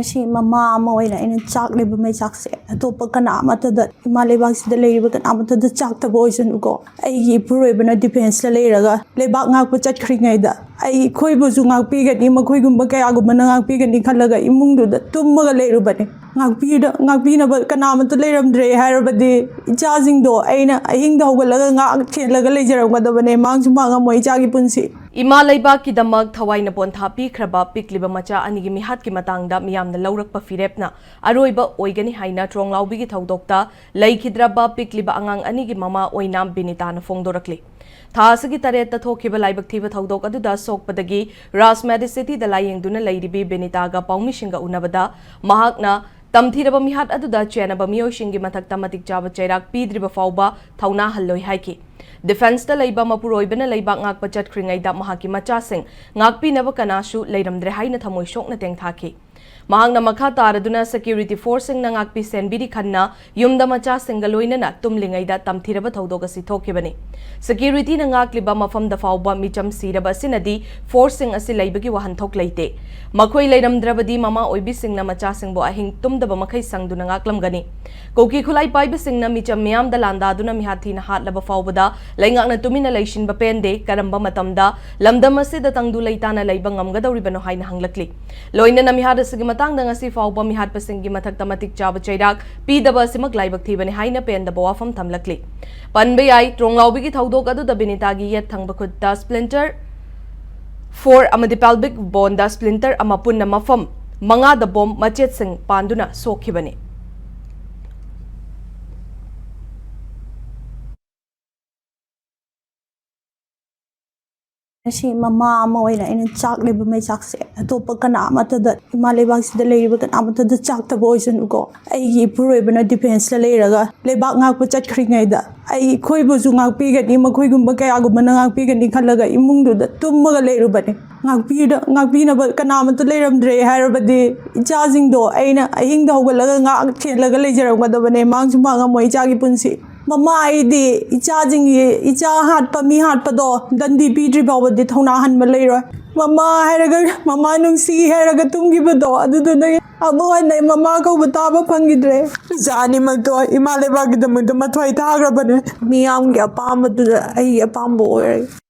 She Mama Moina in Chak Labor may Chakse, a topa canamata that Malibaks the labor canamata the Chak the boys and go. I Puribana depends the later, Lebak put a cringada. I Koibuzunga pig at Imakuimbaka pig and Nikalaga Imundu the Tumaga later bunny. Ngakpina but canamata later dre harabadi, jazzing do, Aina, I think the Hogalaga laser of what the name Mount Manga Moichagi Punsi. Ima Laibaki the Mug Tawaina Bontapi, Kraba, Pikliba Macha, and Gimi Hatki Matanga, Miam the Laurak Pafirepna, Aroiba, Oigani Haina, Tronglaobi Tau Doctor, Laikidraba, Pikliba Angang, Anigi Mama, Oinam Binita, Fongdorakli. Thasagi Tareta Tokiba Laibak Tiva Taudoka Duda Sok Padagi, Ras Medicity, the Lying Duna Lady B Benitaga, Paumishinga Unabada, Mahakna, Tamthiraba Mihat Aduda, Chenaba Mioshingi Matak Tamatik Java Cherak, Pidriba Fauba, Tauna Halloi Haiki. Defense the Laiba Mapuroibana Laibak Ngak Pachat Kringay da Mahaki Machasing, Ngakpi Nava Kanashu, Laidam Drehaina Tamoy Shok na Tengthaki. Mahang na Makata Raduna Security Forcing ng Ngakpi Senbiri Kanna, Yumda Machasing Galoina na Tumlingay da Tamthiraba Taudoga si Tokibani. Security ng Ngakliba Mafam da Fauba Micham Siraba Sinadi, Forcing asi Laibagi Wahantok Laite. Makoy Laidam Drabadi Mama Oibising na Machasing Bo Ahing Tumdaba Makay Sang Duna Ngaklam Gani. Koki Kulay Paibising na Micham Miam da Landa Duna Mihati na Hat Laba Faubada, Laingak na Tumina Laishin Bapende, Karamba Matamda, Lamdamasi da Tangdulay Tana Laibang Amgadaw Ribanohay na Hanglakli. Loina na Mihada sa Gimatang da nga si Fauba Mihat Pasing Gimatagtamatik Java Chaydak, Pidaba si Maglaibag Tiba ni Haina Penda Bawafam Tamlakli. Panbayay, Tronglaobi ki Taudok adu da Binitagi yet Tangbakut da Splinter 4 Amadipalbik Bonda Splinter Amapun na Mafam, Mga da Bom Machet Sing Panduna Sokibani. She Mama Moina in Chak Labor may Chakse, a topa canamata that Malibaks the labor canamata the Chak the boys and go. I Puribana depends the later, Lebak put a cringada. I Koibuzunga pig at Imakuimbaka pig and Nikalaga Imundu the Tumaga later bunny. Ngakpina but canamata later dre harabadi, jazzing do, Aina, I think the Hogalaga laser of what the name Mount Manga Moichagi Punsi. Mama ID, charging Icha hat pa mi hat pa do, Dandi Pidri Bawa de Tonahan Malera. Mama Heraga, Mama Nung Si Heraga Tungi Bado, Aduna Abuan na Mama ko Bataba Pangidre. Zani Magdo, Imalebag the Matwai Tagra, but me am Yapama to the Ayapambo.